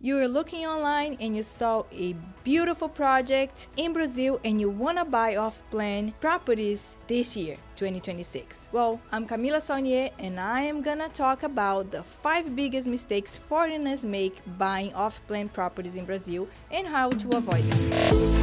You're looking online and you saw a beautiful project in Brazil and you want to buy off-plan properties this year, 2026. Well, I'm Camila Saunier and I am gonna talk about the 5 biggest mistakes foreigners make buying off-plan properties in Brazil and how to avoid them.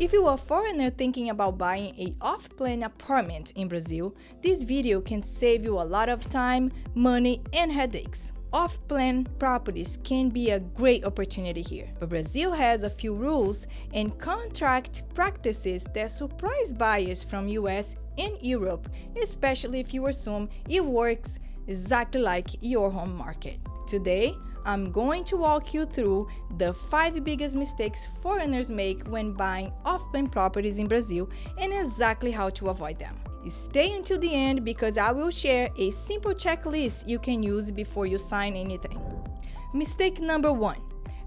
If you are a foreigner thinking about buying an off-plan apartment in Brazil, this video can save you a lot of time, money, and headaches. Off-plan properties can be a great opportunity here, but Brazil has a few rules and contract practices that surprise buyers from US and Europe, especially if you assume it works exactly like your home market. Today, I'm going to walk you through the 5 biggest mistakes foreigners make when buying off-plan properties in Brazil and exactly how to avoid them. Stay until the end because I will share a simple checklist you can use before you sign anything. Mistake number 1,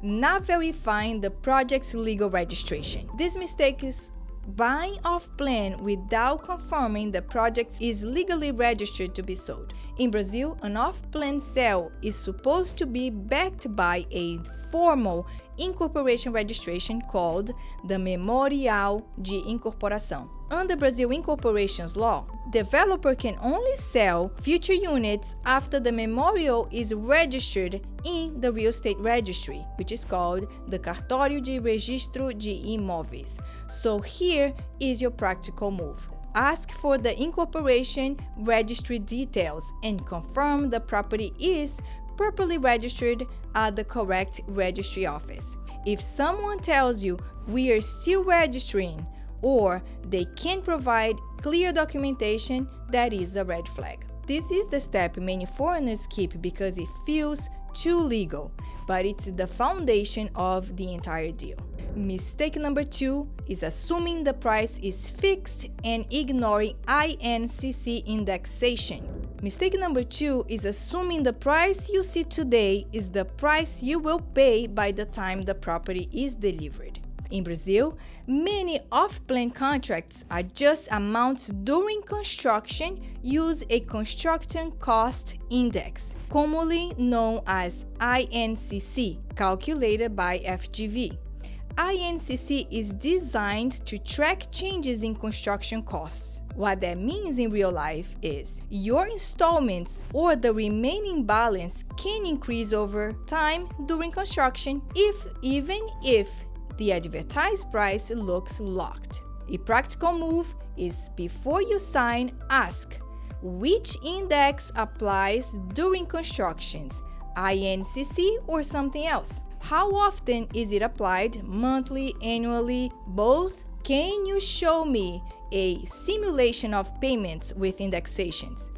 not verifying the project's legal registration. This mistake is buying off-plan without confirming the project is legally registered to be sold. In Brazil, an off-plan sale is supposed to be backed by a formal incorporation registration called the Memorial de Incorporação. Under Brazil incorporations law, developer can only sell future units after the memorial is registered in the real estate registry, which is called the Cartório de Registro de Imóveis. So here is your practical move. Ask for the incorporation registry details and confirm the property is properly registered at the correct registry office. If someone tells you we are still registering or they can't provide clear documentation, that is a red flag. This is the step many foreigners skip because it feels too legal, but it's the foundation of the entire deal. Mistake number 2 is assuming the price is fixed and ignoring INCC indexation. Mistake number 2 is assuming the price you see today is the price you will pay by the time the property is delivered. In Brazil, many off-plan contracts adjust amounts during construction use a construction cost index, commonly known as INCC, calculated by FGV. INCC is designed to track changes in construction costs. What that means in real life is your installments or the remaining balance can increase over time during construction even if the advertised price looks locked. A practical move is before you sign, ask which index applies during constructions, INCC or something else. How often is it applied? Monthly, annually, both? Can you show me a simulation of payments with indexations?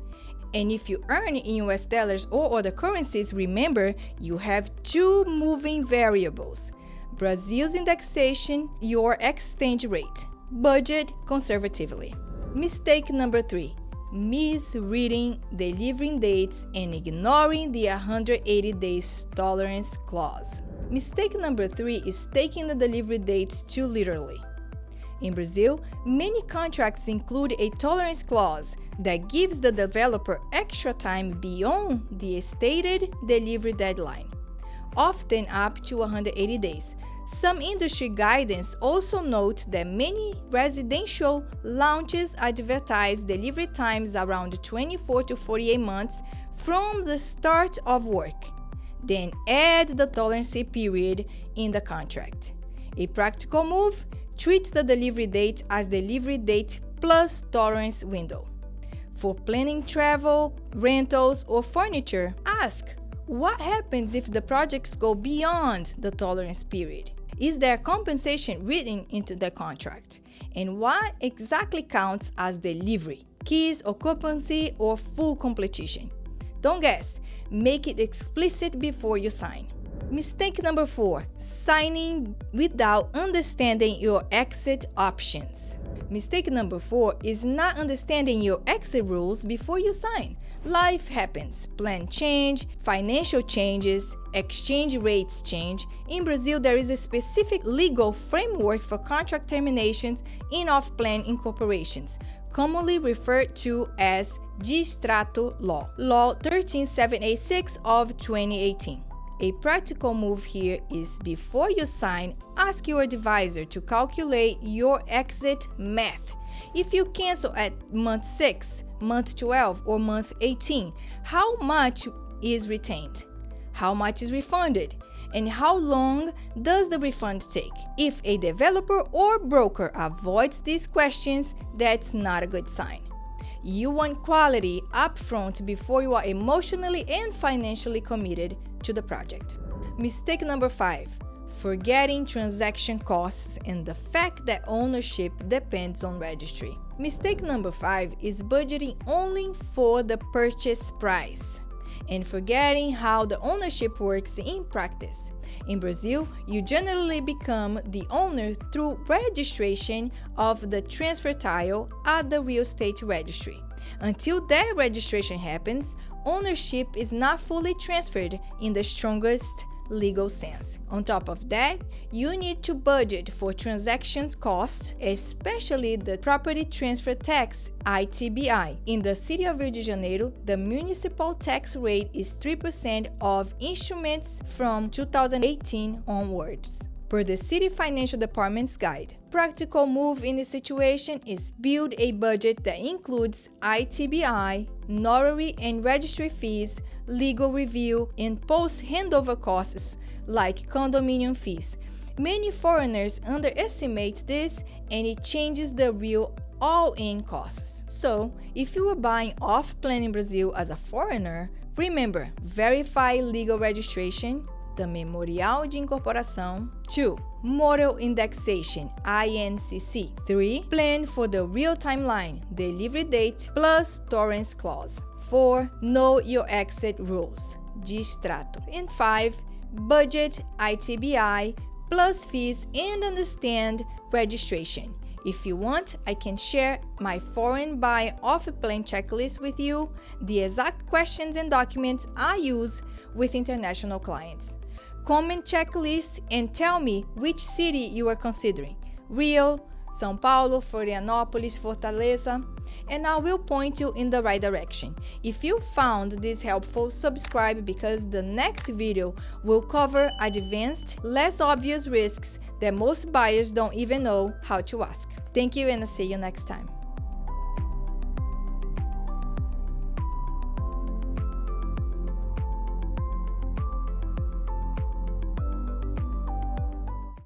And if you earn in US dollars or other currencies, remember you have 2 moving variables. Brazil's indexation, your exchange rate. Budget conservatively. Mistake number 3, misreading delivery dates and ignoring the 180 days tolerance clause. Mistake number 3 is taking the delivery dates too literally. In Brazil, many contracts include a tolerance clause that gives the developer extra time beyond the stated delivery deadline, often up to 180 days. Some industry guidance also notes that many residential launches advertise delivery times around 24 to 48 months from the start of work. Then add the tolerance period in the contract. A practical move, treat the delivery date as delivery date plus tolerance window. For planning travel, rentals, or furniture, ask, what happens if the projects go beyond the tolerance period? Is there compensation written into the contract? And what exactly counts as delivery? Keys, occupancy, or full completion? Don't guess. Make it explicit before you sign. Mistake number 4, signing without understanding your exit options. Mistake number 4 is not understanding your exit rules before you sign. Life happens, plan change, financial changes, exchange rates change. In Brazil, there is a specific legal framework for contract terminations in off-plan incorporations, commonly referred to as Distrato Law, Law 13786 of 2018. A practical move here is before you sign, ask your advisor to calculate your exit math. If you cancel at month 6, month 12, or month 18, how much is retained? How much is refunded? And how long does the refund take? If a developer or broker avoids these questions, that's not a good sign. You want quality upfront before you are emotionally and financially committed to the project. Mistake number 5. Forgetting transaction costs and the fact that ownership depends on registry. Mistake number 5 is budgeting only for the purchase price and forgetting how the ownership works in practice. In Brazil, you generally become the owner through registration of the transfer title at the real estate registry. Until that registration happens, ownership is not fully transferred in the strongest legal sense. On top of that, you need to budget for transactions costs, especially the property transfer tax, ITBI. In the city of Rio de Janeiro, the municipal tax rate is 3% of instruments from 2018 onwards. Per the City Financial Department's guide, practical move in this situation is build a budget that includes ITBI, notary and registry fees, legal review, and post-handover costs like condominium fees. Many foreigners underestimate this, and it changes the real all-in costs. So, if you are buying off-plan in Brazil as a foreigner, remember, verify legal registration, the Memorial de Incorporação. 2. Model indexation, INCC. 3. Plan for the real timeline, delivery date plus tolerance clause. 4. Know your exit rules, Distrato. And 5. Budget ITBI plus fees and understand registration. If you want, I can share my foreign buy off-plan checklist with you, the exact questions and documents I use with international clients. Comment checklist and tell me which city you are considering: Rio, São Paulo, Florianopolis, Fortaleza, and I will point you in the right direction. If you found this helpful, subscribe because the next video will cover advanced, less obvious risks that most buyers don't even know how to ask. Thank you and I'll see you next time.